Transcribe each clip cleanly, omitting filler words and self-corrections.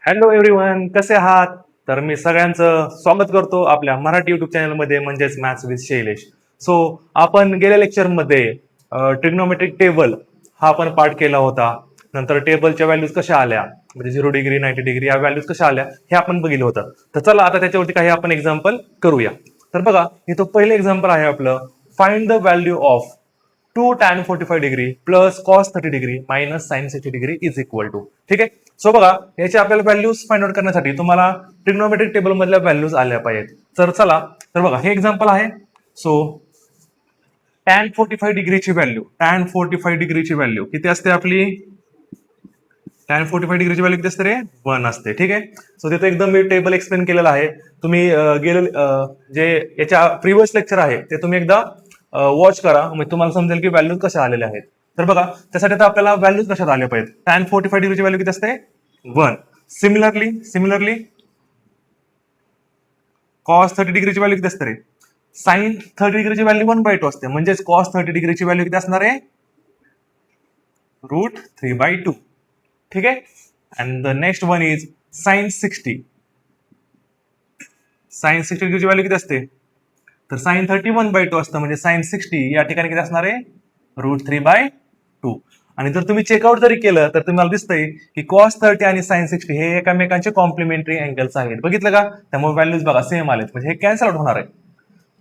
Hello everyone, कसे आहात? तर मी सगळ्यांचं स्वागत करतो आपल्या मराठी युट्यूब चॅनलमध्ये म्हणजेच मॅथ्स विथ शैलेश. सो आपण गेल्या लेक्चरमध्ये ट्रिग्नोमेट्रिक टेबल हा आपण पाठ केला होता. नंतर टेबलच्या व्हॅल्यूज कशा आल्या, म्हणजे 0 डिग्री 90 डिग्री या व्हॅल्यूज कशा आल्या हे आपण बघितलं होतं. तर चला आता त्याच्यावरती काही आपण एक्झाम्पल करूया. तर बघा, हे तो पहिलं एक्झाम्पल आहे आपलं. Find the value of 2 tan 45 degree plus cos 30 degree minus sine 60 degree is equal to. ठीक आहे. सो बघा, याचे आपल्याला व्हॅल्यूज फाइंड आउट करण्यासाठी तुम्हाला ट्रिग्नोमेट्रिक टेबल मधल्या व्हॅल्यूज आल्या पाहिजेत. तर चला, तर बघा हे एक्झाम्पल आहे. सो tan 45 डिग्रीची व्हॅल्यू किती असते आपली? tan 45 डिग्रीची व्हॅल्यू किती असते रे? 1 असते. ठीक आहे. सो तिथे एकदम मी टेबल एक्सप्लेन केलेलं आहे. तुम्ही जे याच्या प्रिव्हियस लेक्चर आहे ते तुम्ही एकदा वॉच करा, म्हणजे तुम्हाला समजेल की व्हॅल्यूज कशा आलेल्या आहेत. तर बघा, त्यासाठी आता आपल्याला व्हॅल्यूज कशात आल्या पाहिजेत. tan 45 डिग्रीची व्हॅल्यू किती असते? 1. सिमिलरली कॉस 30 डिग्रीची व्हॅल्यू किती असते रे? साइन 30 डिग्रीची व्हॅल्यू 1/2 असते. म्हणजेच कॉस 30 डिग्रीची व्हॅल्यू किती असणार आहे? √3/2. ठीक आहे. And the next one is sine 60. Sine 60 डिग्रीची व्हॅल्यू किती असते? तर साइन 31/2 असतं. म्हणजे साइन 60 या ठिकाणी किती असणार आहे? √3/2. आणि जर तुम्ही चेकआउट जरी केलं तर तुम्हाला दिसतंय की कॉस 30 आणि साइन 60 हे एकामेकांचे कॉम्प्लिमेंटरी अँगल्स आहेत. बघितलं का? त्यामुळे व्हॅल्यूज बघा सेम आलेत, म्हणजे हे कॅन्सल आउट होणार आहे.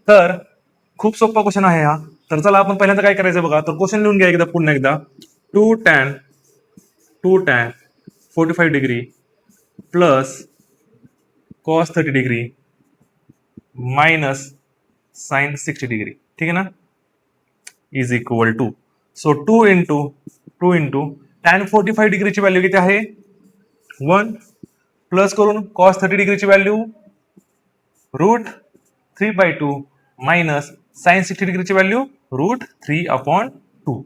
तर खूप सोपा क्वेश्चन आहे हा. तर चला आपण पहिल्यांदा काय करायचं बघा. तर क्वेश्चन लिहून घ्या एकदा पुन्हा एकदा. 2 tan 45 degree plus cos 30 degree minus sine 60 degree. ठीक आहे ना? Is equal to. So 2 into tan 45 डिग्रीची व्हॅल्यू किती आहे? 1 प्लस करून कॉस 30 डिग्रीची व्हॅल्यू √3/2 मायनस साइन 60 डिग्रीची व्हॅल्यू √3/2.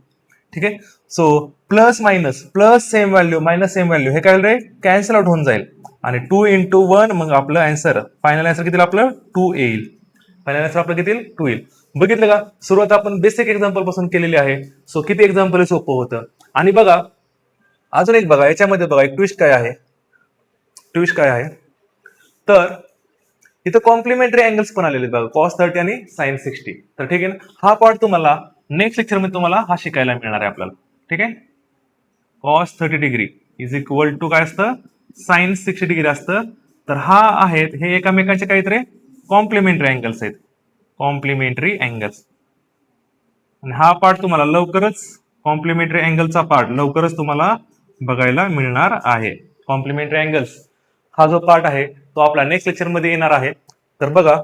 ठीक आहे. So plus minus plus same value minus same value हे काय रे? कॅन्सल आउट होऊन जाईल. आणि 2 × 1 मग आपलं आन्सर, फायनल आन्सर किती आपलं? 2 येईल. फायनल आन्सर आपलं किती? 2 येईल. बघितलं का? सुरुवात आपण बेसिक एक्झाम्पल पासून केलेली आहे. सो किती एक्झाम्पल सोपं होतं. आणि बघा, अजून एक बघा, याच्यामध्ये बघा एक ट्विस्ट काय आहे. तर इथं कॉम्प्लिमेंटरी अँगल्स पण आलेले बघा, कॉस 30 आणि साइन 60. तर ठीक आहे ना, हा पार्ट तुम्हाला नेक्स्ट लेक्चर मध्ये तुम्हाला हा शिकायला मिळणार आहे आपल्याला. ठीक आहे. Cos 30 degree is equal to काय असतं? साइन 60 डिग्री असतं. तर हा आहेत हे एकामेकांचे काहीतरी कॉम्प्लिमेंटरी अँगल्स आहेत. Complementary angles. आणि हा पार्ट तुम्हाला लवकरच, कॉम्प्लिमेंटरी अँगलचा पार्ट लवकरच तुम्हाला बघायला मिळणार आहे. कॉम्प्लिमेंटरी अँगल्स हा जो पार्ट आहे तो आपला नेक्स्ट लेक्चर मध्ये येणार आहे. तर बघा,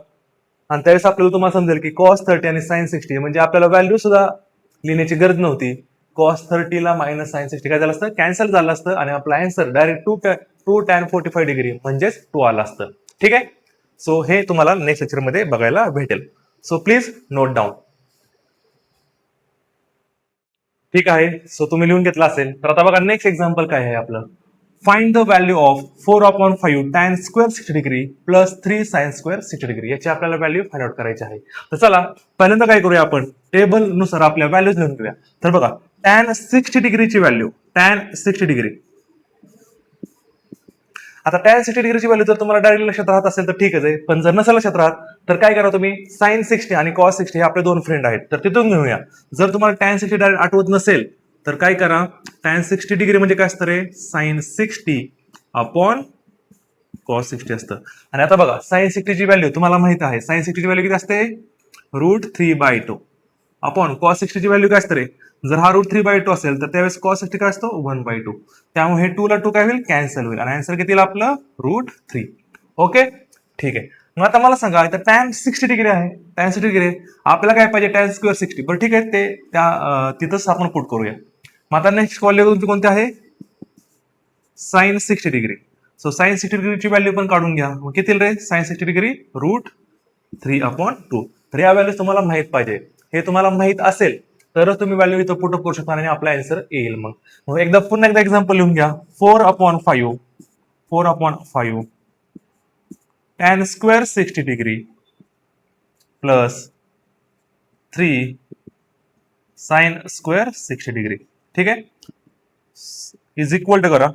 आणि त्यावेळेस आपल्याला तुम्हाला समजेल की कॉस 30 आणि साइन 60 म्हणजे आपल्याला व्हॅल्यू सुद्धा लिहिण्याची गरज नव्हती. कॉस 30 ला मायनस साइन 60 काय झालं असतं? कॅन्सल झालं असतं आणि आपला आन्सर डायरेक्ट 2 tan 45 डिग्री म्हणजेच 2 आला असतं. ठीक आहे. सो हे तुम्हाला नेक्स्ट लेक्चर मध्ये बघायला भेटेल. So please note down. ठीक आहे. सो तुम्ही लिहून घेतला असेल. तर आता बघा नेक्स्ट एक्झाम्पल काय आहे आपलं. Find the value of 4/5 tan square 60 degree plus 3 sin square 60 degree. याची आपल्याला व्हॅल्यू फाइंड आउट करायची आहे. तर चला पहिल्यांदा काय करूया, आपण टेबल नुसार आपल्या व्हॅल्यूज लिहून घेऊया. तर बघा, tan 60 डिग्रीची व्हॅल्यू, tan 60 डिग्री. आता tan 60 डिग्रीची व्हॅल्यू जर तुम्हाला डायरेक्ट लक्षात राहत असेल तर ठीकच आहे, पण जर नसेल लक्षात राहत तर काय करा तुम्ही, साइन 60 आणि कॉस 60 हे आपले दोन फ्रेंड आहेत, तर तिथून घेऊया. जर तुम्हाला tan 60 डायरेक्ट आठवत नसेल तर काय करा, tan 60 डिग्री म्हणजे काय असतं रे? साइन 60 अपॉन कॉस 60 असतं. आणि आता बघा, साइन 60 ची व्हॅल्यू तुम्हाला माहित आहे, साइन 60 ची व्हॅल्यू किती असते? √3/2 अपॉन कॉस 60 ची व्हॅल्यू काय असते रे? जर हा √3/2 असेल तर त्यावेळेस कॉस 60 काय असतो? 1/2. त्यामुळे हे 2 ला 2 काय होईल? कॅन्सल होईल आणि आन्सर किती येईल आपलं? √3. ओके, ठीक आहे. मग आता मला सांगा, इथं tan 60 डिग्री आहे, tan 60 डिग्री आहे, आपल्याला काय पाहिजे? tan square 60. बरं ठीक आहे, ते तिथंच आपण पुट करूया. मग आता नेक्स्ट व्हॅल्यू तुमची कोणती आहे? Sine 60 degree. सो साइन 60 डिग्रीची व्हॅल्यू पण काढून घ्या. मग किती रे? Sign 60 degree √3/2. तर या व्हॅल्यू तुम्हाला माहित पाहिजे. हे तुम्हाला माहित असेल तरच तुम्ही व्हॅल्यू इथं पुटअप करू शकता आणि आपला आन्सर येईल. मग पुन्हा एकदा एक्झाम्पल लिहून घ्या. 4/5 tan square 60 degree plus 3 sine square 60 degree. ठीक आहे. इज इक्वल टू करा,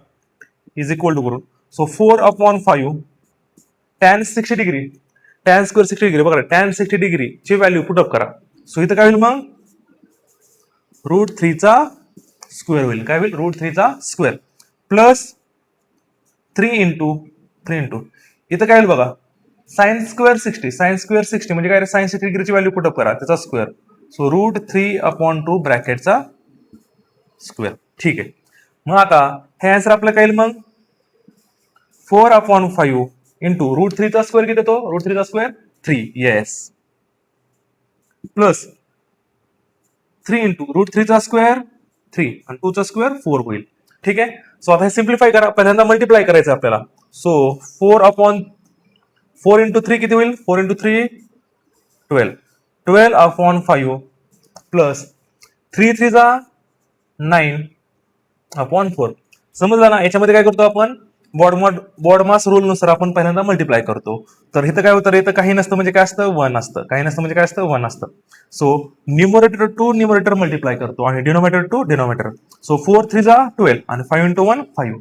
इज इक्वल टू करून so 4/5 tan 60 degree, tan square 60 degree बघा, tan 60 डिग्री ची व्हॅल्यू पुटअप करा. सो इथं काय होईल मग √3 चा स्क्वेअर होईल. काय होईल √3 चा स्क्वेअर प्लस 3 इंटू इथं काय होईल बघा साइन स्क्वेअर 60 म्हणजे काय साइन 60 डिग्रीची व्हॅल्यू पुटअप करा त्याचा स्क्वेअर. So √3/2 ब्रॅकेटचा square. ठीक आहे. मग आता हे आन्सर आपलं काय येईल मग 4/5 इंटू √3 चा स्क्वेअर किती येतो √3 चा स्क्वेअर 3 येस प्लस 3 इंटू √3 चा स्क्वेअर 3 आणि 2 चा स्क्वेअर 4 होईल. ठीक आहे. सो आता हे सिम्प्लिफाय करा. पहिल्यांदा मल्टिप्लाय करायचं आपल्याला. सो 4 इंटू 3 किती होईल 4 इंटू 3 12/5 प्लस 3 जा 9/4. समजलं ना. याच्यामध्ये काय करतो आपण बॉडमास रूल नुसार आपण पहिल्यांदा मल्टिप्लाय करतो. तर इथं काय होतं इथं काही नसतं म्हणजे काय असतं 1 असतं, काही नसतं म्हणजे काय असतं 1 असतं. So numerator to numerator multiply करतो आणि डिनोमिनेटर टू डिनोमिनेटर. सो 4 3 जा 12 आणि 5 इंटू 1 5,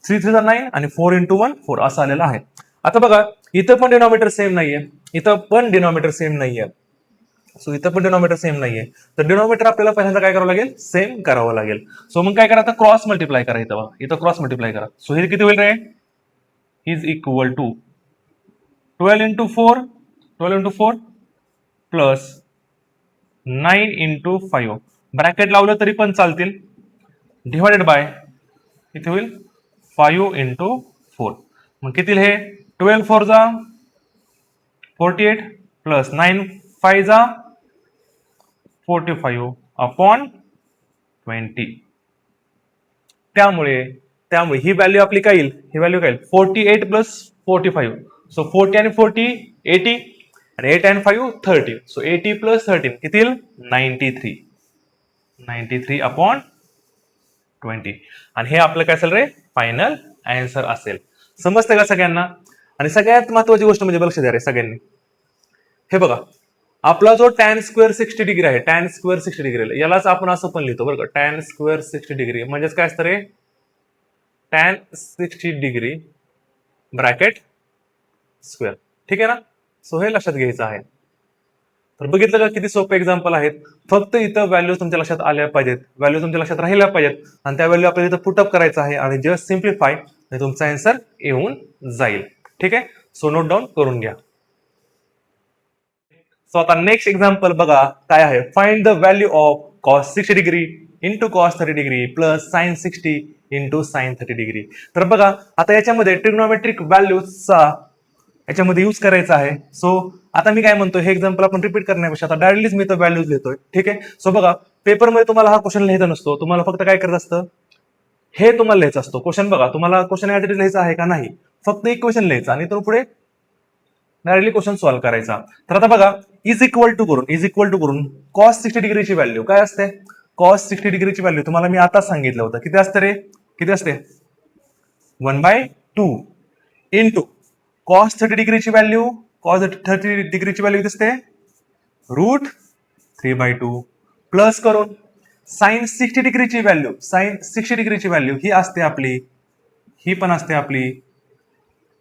3 3 जा 9 आणि 4 इंटू 1 4 असं आलेलं आहे. आता बघा इथं पण डिनोमिनेटर सेम नाहीये, इथं पण डिनोमिनेटर सेम नाहीये. सो इथं पण डिनोमिनेटर सेम नाहीये. तर डिनोमिनेटर आपल्याला पहिल्यांदा काय करावं लागेल सेम करावं लागेल. सो मग काय करा आता क्रॉस मल्टिप्लाय करा. इथं क्रॉस मल्टिप्लाय करा. सो हे किती होईल ray is equal to 12 into 4 plus 9 into 5 bracket लावलं तरी पण चालतील डिवायडेड बाय किती होईल 5 इंटू 4. मग किती हे 12 4 जा 48 प्लस 9 5 जा 45/20. त्यामुळे ही व्हॅल्यू आपली काय येईल 48 प्लस 45. सो 40 आणि 40 80 आणि 8 आणि 5 30. सो 80 प्लस 13 किती येईल 93/20 आणि हे आपलं काय असेल रे फायनल आन्सर असेल. समजतंय का सगळ्यांना. आणि सगळ्यात महत्वाची गोष्ट म्हणजे लक्ष द्या रे सगळ्यांनी. हे बघा आपला जो tan स्क्वेअर 60 डिग्री आहे tan स्क्वेअर 60 डिग्री यालाच आपण असं पण लिहितो बरं का tan स्क्वेअर 60 डिग्री म्हणजेच काय असतं रे tan 60 डिग्री ब्रॅकेट स्क्वेअर. ठीक आहे ना. सो हे लक्षात घ्यायचं आहे. तर बघितलं का किती सोपे एक्झाम्पल आहेत. फक्त इथं व्हॅल्यू तुमच्या लक्षात आल्या पाहिजेत, व्हॅल्यू तुमच्या लक्षात राहिल्या पाहिजेत आणि त्या व्हॅल्यू आपल्याला इथं पुटअप करायचं आहे आणि जस्ट सिम्प्लिफाय तुमचा आन्सर येऊन जाईल. ठीक आहे. सो नोट डाऊन करून घ्या. सो आता नेक्स्ट एक्झाम्पल बघा काय आहे. Find the value of cos 60 degree into cos 30 degree plus sin 60 into sin 30 degree. तर बघा आता याच्यामध्ये ट्रिग्नोमेट्रिक व्हॅल्यूजचा याच्यामध्ये यूज करायचा आहे. सो आता मी काय म्हणतो हे एक्झाम्पल आपण रिपीट करण्यापेक्षा आता डायरेक्टलीच मी तर व्हॅल्यूज लिहितोय. ठीक आहे. सो बघा पेपरमध्ये तुम्हाला हा क्वेश्चन लिहायचा नसतो, तुम्हाला फक्त काय करायचं असतं हे तुम्हाला लिहायचं असतो. क्वेश्चन बघा तुम्हाला क्वेश्चन ऍज इट इज लिहायचा आहे का नाही, फक्त एक क्वेश्चन लिहायचा आणि तो पुढे डायरेक्टली क्वेश्चन सॉल्व्ह करायचा. तर आता बघा इज इक्वल टू करून cos 60 डिग्रीची व्हॅल्यू काय असते cos 60 डिग्रीची व्हॅल्यू तुम्हाला मी आता सांगितलं होतं किती असते रे किती असते 1/2 इंटू cos 30 डिग्रीची व्हॅल्यू किती असते √3/2 प्लस करून sin 60 डिग्रीची व्हॅल्यू ही असते आपली ही पण असते आपली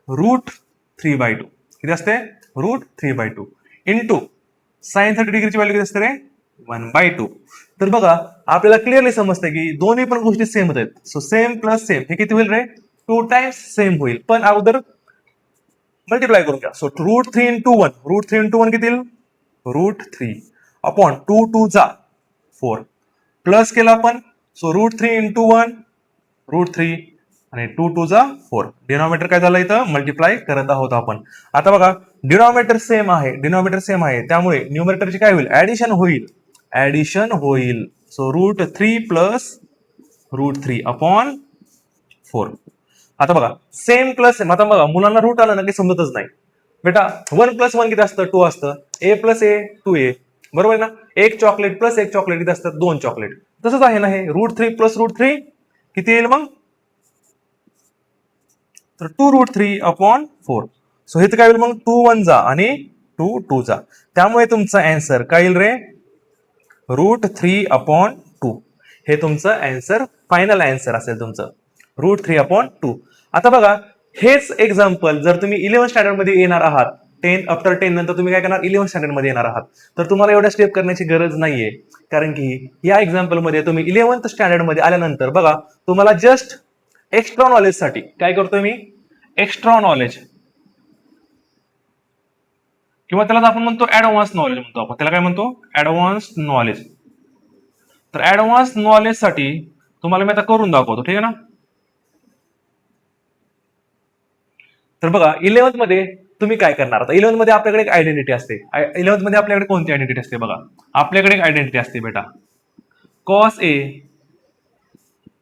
√3/2 किती असते √3/2 इंटू sin 30 डिग्रीची व्हॅल्यू किती असते रे 1/2. तर बघा आपल्याला क्लिअरली समजते की दोन्ही पण गोष्टी सेम आहेत. सो सेम प्लस सेम हे किती होईल रे 2 टाइम्स सेम होईल. पण अगोदर मल्टिप्लाय करून घ्या. सो √3 इंटू 1 किती येईल √3/2 2 जा 4 प्लस केला आपण. सो √3 इंटू 1 √3 आणि 2 2 जा 4. डिनॉमिनेटर काय झालं इथं मल्टिप्लाय करत आहोत आपण. आता बघा डिनॉमिनेटर सेम आहे त्यामुळे न्यूमरेटरची काय होईल ऍडिशन होईल. So √3 plus √3/4. आता बघा सेम प्लस सेम. आता बघा मुलांना रूट आलं ना काही समजतच नाही बेटा. 1 + 1 किती असतं 2 असतं. a + a 2a बरोबर आहे ना. एक चॉकलेट प्लस एक चॉकलेट किती असतं 2 चॉकलेट. तसंच आहे ना हे √3 + √3 किती येईल मग तर 2√3/4. सो हे काय होईल मग 2 1 जा आणि 2 2 जा. त्यामुळे तुमचा आन्सर काय येईल रे √3/2. हे तुमचं आन्सर फायनल आन्सर असेल तुमचं √3/2. आता बघा हेच एक्झाम्पल जर तुम्ही 11 स्टँडर्ड मध्ये येणार आहात, 10 नंतर तुम्ही काय करणार, 11 स्टँडर्ड मध्ये येणार आहात, तर तुम्हाला एवढ्या स्टेप करण्याची गरज नाहीये. कारण की या एक्झाम्पल मध्ये तुम्ही 11th स्टँडर्ड मध्ये आल्यानंतर बघा, तुम्हाला जस्ट एक्स्ट्रा नॉलेज साठी काय करतोय मी, एक्स्ट्रा नॉलेज किंवा त्याला आपण म्हणतो ऍडव्हान्स नॉलेज म्हणतो आपण, त्याला काय म्हणतो, ऍडव्हान्स नॉलेज. तर ऍडव्हान्स नॉलेज साठी तुम्हाला मी आता करून दाखवतो, ठीक आहे ना. तर बघा 11th मध्ये तुम्ही काय करणार, आता 11th मध्ये आपल्याकडे एक आयडेंटिटी असते. 11th मध्ये आपल्याकडे कोणती आयडेंटिटी असते बघा, आपल्याकडे एक आयडेंटिटी असते बेटा, cos A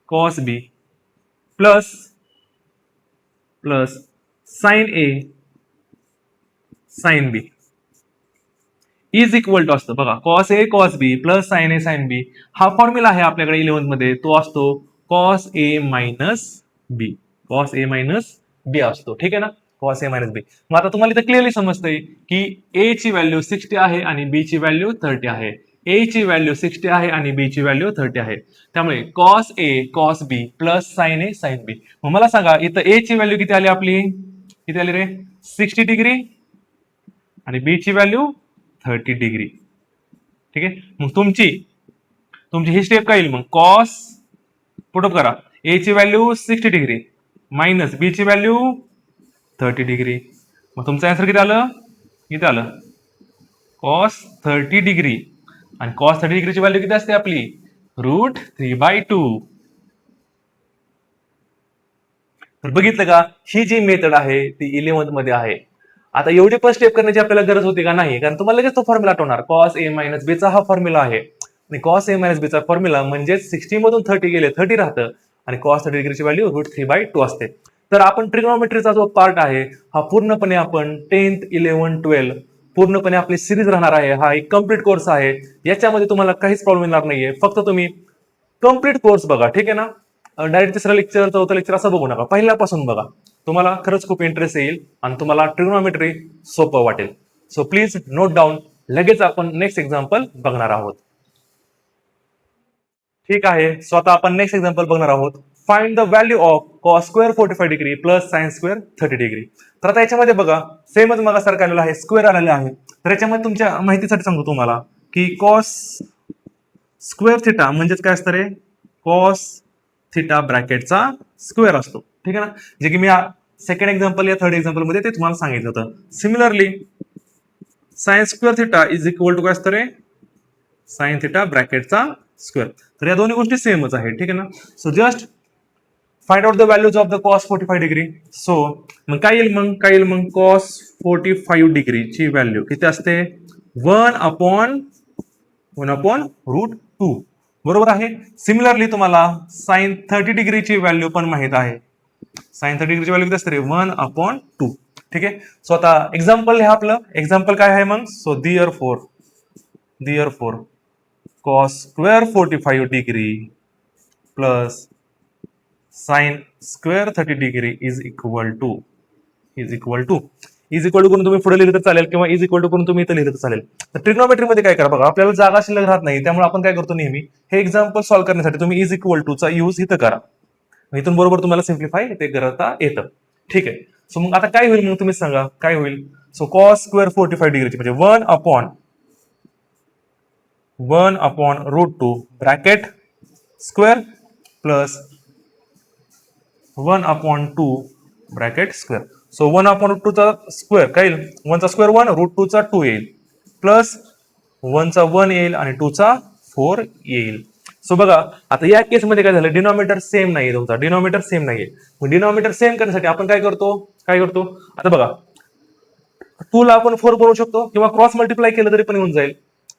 cos B plus plus sine A sine B is equal to असतं बघा, cos A cos B plus sine A sine B. हा फॉर्म्युला आहे आपल्याकडे 11th मध्ये, तो असतो cos A minus B, cos A minus B असतो, ठीक आहे ना, कॉस ए मायनस बी. मग आता तुम्हाला इथं क्लिअरली समजतंय की ए ची व्हॅल्यू 60 आहे आणि बी ची व्हॅल्यू 30 आहे. ए ची व्हॅल्यू 60 आहे आणि बी ची व्हॅल्यू 30 आहे. त्यामुळे cos A cos B plus sine A sine बी. मग मला सांगा इथं ए ची व्हॅल्यू किती आली आपली, किती आली रे, 60 डिग्री आणि बी ची व्हॅल्यू 30 डिग्री, ठीक आहे. मग तुमची ही स्टेप काय येईल मग, कॉस पुटअप करा, ए ची व्हॅल्यू 60 डिग्री मायनस बी ची व्हॅल्यू 30 डिग्री. मग तुमचं आन्सर किती आलं, किती आलं, कॉस 30 डिग्री. आणि कॉस 30 डिग्रीची व्हॅल्यू किती असते आपली, √3/2. तर बघितलं का, ही जी मेथड आहे ती 11th मध्ये आहे. आता एवढी पण स्टेप करण्याची आपल्याला गरज होती का, नाही, कारण तुम्हाला लगेच तो फॉर्म्युला आठवणार, कॉस ए मायनस बीचा हा फॉर्म्युला आहे. आणि कॉस ए मायनस बीचा फॉर्म्युला म्हणजे 60 मधून 30 गेले 30 राहतं आणि कॉस 30 डिग्रीची व्हॅल्यू √3/2 असते. तर आपण ट्रिग्नोमेट्रीचा जो पार्ट आहे हा पूर्णपणे आपण 10th 11 12 पूर्णपणे आपली सिरीज राहणार आहे. हा एक कम्प्लीट कोर्स आहे, याच्यामध्ये तुम्हाला काहीच प्रॉब्लेम येणार नाहीये. फक्त तुम्ही कम्प्लीट कोर्स बघा, ठीक आहे ना. डायरेक्ट तिसरं लेक्चर चौथं लेक्चर असं बघू नका, पहिल्यापासून बघा, तुम्हाला खरंच खूप इंटरेस्ट येईल आणि तुम्हाला ट्रिग्नोमेट्री सोपं वाटेल. सो प्लीज नोट डाऊन, लगेच आपण नेक्स्ट एक्झाम्पल बघणार आहोत. ठीक आहे, सो आता आपण नेक्स्ट एक्झाम्पल बघणार आहोत. Find the value of cos square 45 degree plus sine square 30 degree. तर आता याच्यामध्ये बघा सेमच मग सारखं आलेलं आहे, स्क्वेअर आलेले आहे. तर याच्यामध्ये तुमच्या माहितीसाठी सांगतो तुम्हाला की कॉस स्क्वेअर थिटा म्हणजेच काय असतं रे, कॉस थिटा ब्रॅकेटचा स्क्वेअर असतो, ठीक आहे ना. जे की मी सेकंड एक्झाम्पल या थर्ड एक्झाम्पल मध्ये ते तुम्हाला सांगितलं होतं. Similarly sine square theta is equal to काय असतं रे, साइन थिटा ब्रॅकेटचा स्क्वेअर. तर या दोन्ही गोष्टी सेमच आहे, ठीक आहे ना. So just find out the values of the cos 45 degree. सो मग काय येईल मग कॉस 45 डिग्रीची व्हॅल्यू किती असते, 1/√2, बरोबर आहे. सिमिलरली तुम्हाला साइन 30 डिग्रीची व्हॅल्यू पण माहित आहे. साइन 30 डिग्रीची व्हॅल्यू किती असते रे, 1/2, ठीक आहे. सो आता एक्झाम्पल हे आपलं एक्झाम्पल काय आहे मग, so therefore cos square 45 degree plus sine square 30 degree is equal to करून तुम्ही पुढे लिहिलं तर चालेल किंवा इज इक्वल टू करून तुम्ही इथं लिहिलं तर चालेल. तर ट्रिग्नोमेट्री मध्ये काय करा बघा, आपल्याला जागा शिल्लक राहत नाही, त्यामुळे आपण काय करतो नेहमी हे एक्झाम्पल सॉल्व्ह करण्यासाठी तुम्ही इज इक्वल टू चा यूज इथं करा, इथून बरोबर तुम्हाला सिम्प्लिफाय ते करता येतं, ठीक आहे. सो मग आता काय होईल, मग तुम्ही सांगा काय होईल. सो कॉस स्क्वेअर 45 डिग्रीची म्हणजे 1/√2 bracket square plus 1/2 bracket square. So 1/√2 चा स्क्वेअर काय येईल, 1 चा स्क्वेअर 1, √2 चा 2 येईल, प्लस 1 चा 1 येईल आणि 2 चा 4 येईल. सो बघा आता या केसमध्ये काय झालं, डिनॉमिनेटर सेम नाहीये, तुमचा डिनॉमिनेटर सेम नाहीये. मग डिनॉमिनेटर सेम करण्यासाठी आपण काय करतो आता बघा 2 ला आपण 4 बनवू शकतो किंवा क्रॉस मल्टिप्लाय केलं तरी पण येऊन जाईल,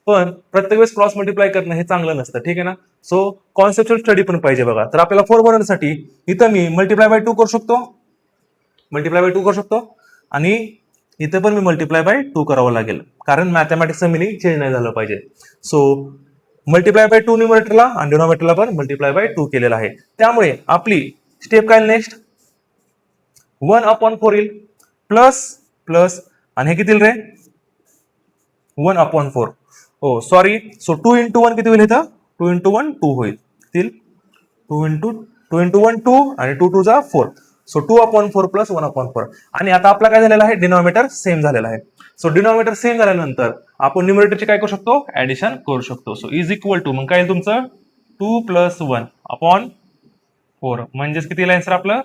पण प्रत्येक वेळेस क्रॉस मल्टिप्लाय करणं हे चांगलं नसतं, ठीक आहे ना. सो कॉन्सेप्च्युअल स्टडी पण पाहिजे बघा. तर आपल्याला 4 बनवण्यासाठी इथं मी मल्टिप्लाय बाय 2 करू शकतो आणि इथे पण मी मल्टिप्लाय बाय 2 करावं लागेल, कारण मॅथमॅटिक्सचं मिनिंग चेंज नाही झालं पाहिजे. सो मल्टिप्लाय बाय 2 न्यूमरेटरला आणि डिनॉमिनेटरला पण मल्टिप्लाय बाय 2 केलेला आहे. त्यामुळे आपली स्टेप काय नेक्स्ट 1/4 येईल प्लस आणि हे किती रे 1/4. हो सॉरी, सो 2 × 1 किती होईल इथं, 2 × 1 2 होईल, 2 × 1 2 आणि 2 2 जा 4. So 2/4 plus 1/4. आणि आता आपला काय झालेला आहे, डिनॉमिनेटर सेम झालेला आहे. सो डिनॉमिनेटर सेम झाल्यानंतर आपण न्यूमरेटरची काय करू शकतो, ऍडिशन करू शकतो. सो इज इक्वल टू, मग काय येईल तुमचं 2 + 1/4, म्हणजेच किती आन्सर आपलं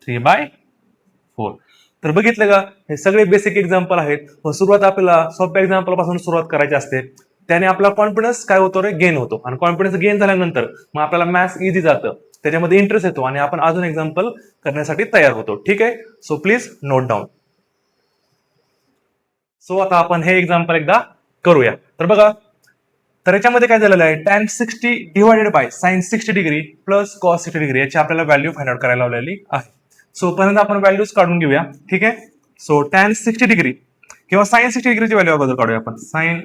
3/4. तर बघितलं का, हे सगळे बेसिक एक्झाम्पल आहेत. सुरुवात आपल्याला सोप्या एक्झाम्पल पासून सुरुवात करायची असते. त्याने आपला कॉन्फिडन्स काय होतो रे, गेन होतो. आणि कॉन्फिडन्स गेन झाल्यानंतर मग आपल्याला मॅथ्स इझी जातं, त्याच्यामध्ये इंटरेस्ट येतो आणि आपण अजून एक्झाम्पल करण्यासाठी तयार होतो. ठीक आहे, so please note down. So आता आपण हे एक्झाम्पल एकदा करूया. तर बघा, तर याच्यामध्ये काय झालेलं आहे, tan 60 divided by sin 60 degree plus cos 60 degree याची आपल्याला व्हॅल्यू फाइंड आउट करायला लावलेली आहे. सो पर्यंत आपण व्हॅल्यूज काढून घेऊया. ठीक आहे, सो tan 60 डिग्री किंवा sin 60 डिग्रीची व्हॅल्यू अगोदर काढूया आपण. sin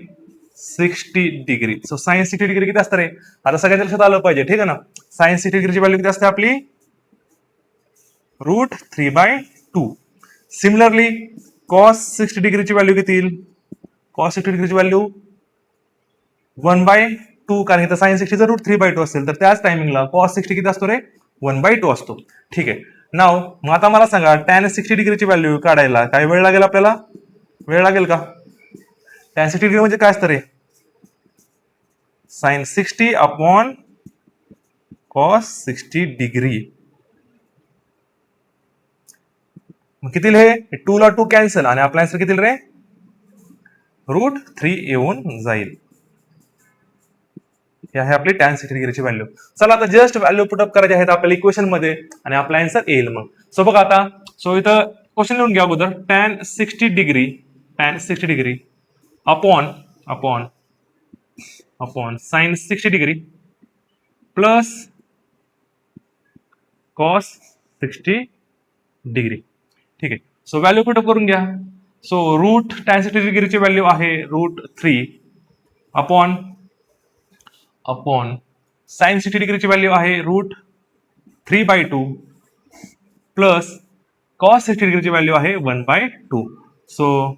60 degree. So sin 60 degree किती असतं रे, आता सगळ्यांच्या लक्षात आलं पाहिजे. ठीक आहे ना, sin 60 डिग्रीची व्हॅल्यू किती असते आपली, √3/2. सिमिलरली cos 60 डिग्रीची व्हॅल्यू किती येईल, cos 60 डिग्रीची व्हॅल्यू 1/2, कारण इथं sin 60 जर √3/2 असेल तर त्याच टायमिंगला cos 60 किती असतो रे, 1/2 असतो. ठीक आहे, नाव मग आता मला सांगा tan 60 डिग्रीची व्हॅल्यू काढायला काय वेळ लागेल आपल्याला, वेळ लागेल का? tan 60 डिग्री म्हणजे काय असतं रे, sin 60 अपॉन cos 60 डिग्री. मग किती हे 2 ला 2 कॅन्सल आणि आपला आन्सर किती रे, √3 येऊन जाईल. हे आहे आपली tan 60 डिग्रीची व्हॅल्यू. चला आता जस्ट व्हॅल्यू पुटअप करायचे आहेत आपल्याला इक्वेशन मध्ये आणि आपला आन्सर येईल. मग सो बघा आता, सो इथं क्वेश्चन लिहून घ्या अगोदर, tan 60 degree upon sin 60 degree plus cos 60 degree. ठीक आहे, सो व्हॅल्यू पुटअप करून घ्या. सो रूट tan 60 डिग्रीची व्हॅल्यू आहे √3 अपॉन sin 60 डिग्रीची व्हॅल्यू आहे √3/2 प्लस cos 60 डिग्रीची व्हॅल्यू आहे 1/2. So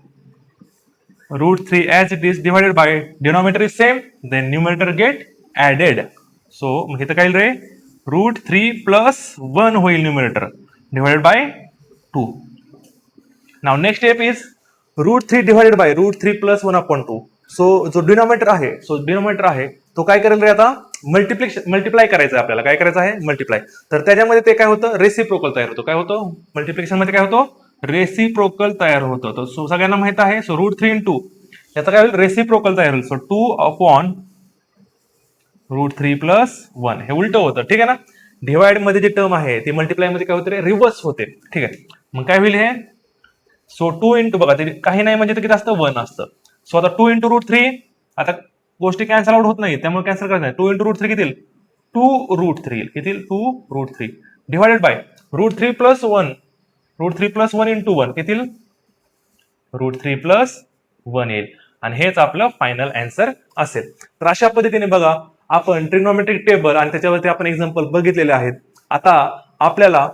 √3 as it is divided by denominator is same, then numerator get added. So मग इथं काय रे, √3 + 1 होईल numerator divided by 2. Now next step is √3 divided by √3 + 1/2. So जो डिनॉमिनेटर आहे तो काय करेल रे, आता मल्टिप्लाय करायचं आहे आपल्याला. काय करायचं आहे, मल्टिप्लाय. तर त्याच्यामध्ये ते काय होतं, रेसिप्रोकल तयार होतो. काय होतं, मल्टिप्लिकेशन मध्ये काय होतं, रेसिप्रोकल तयार होतं. तर सो सगळ्यांना माहित आहे, सो √3 × याचा काय होईल, रेसिप्रोकल तयार होईल. सो 2/√3 + 1 हे उलट होतं. ठीक आहे ना, डिवाइड मध्ये जे टर्म आहे ते मल्टिप्लाय मध्ये काय होते रे, रिव्हर्स होते. ठीक आहे, मग काय होईल हे, सो 2 × बघा ते काही नाही म्हणजे किती असतं, 1 असतं. सो आता 2 × √3, आता गोष्टी कॅन्सल आउट होत नाही त्यामुळे कॅन्सल करायचं नाही. 2 × √3 किती येईल, 2√3 येईल. किती, 2√3 डिवाइडेड बाय √3 + 1 √3 + 1 × 1 किती येईल, √3 + 1 येईल. आणि हेच आपलं फायनल आन्सर असेल. तर अशा पद्धतीने बघा आपण ट्रिग्नोमेट्रिक टेबल आणि त्याच्यावरती आपण एक्झाम्पल बघितलेले आहेत. आता आपल्याला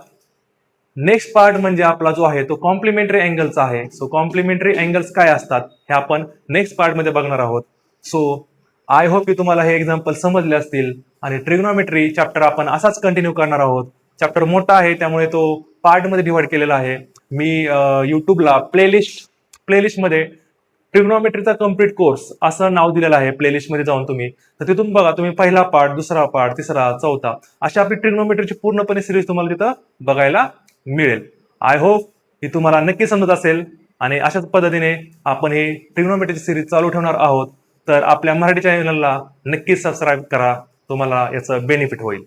नेक्स्ट पार्ट म्हणजे आपला जो आहे तो कॉम्प्लिमेंटरी अँगलचा आहे. सो कॉम्प्लिमेंटरी अँगल्स काय असतात हे आपण नेक्स्ट पार्ट मध्ये बघणार आहोत. सो आय होप की तुम्हाला हे एक्झाम्पल समजले असतील. आणि ट्रिग्नोमेट्री चॅप्टर आपण असाच कंटिन्यू करणार आहोत. चॅप्टर मोठा आहे त्यामुळे तो पार्ट मध्ये डिवाइड केलेला आहे. मी युट्यूबला प्लेलिस्ट मध्ये ट्रिग्नोमेट्रीचा कम्प्लीट कोर्स असं नाव दिलेलं आहे. प्लेलिस्ट मध्ये जाऊन तुम्ही तर तिथून बघा, तुम्ही पहिला पार्ट, दुसरा पार्ट, तिसरा, चौथा अशा आपली ट्रिग्नोमेट्रीची पूर्णपणे सिरीज तुम्हाला तिथं बघायला मिळेल. आय होप ही तुम्हाला नक्की समजत असेल. आणि अशाच पद्धतीने आपण ही ट्रिग्नोमेट्रीची सिरीज चालू ठेवणार आहोत. तर आपल्या मराठी चॅनलला नक्कीच सबस्क्राईब करा, तुम्हाला याचं बेनिफिट होईल.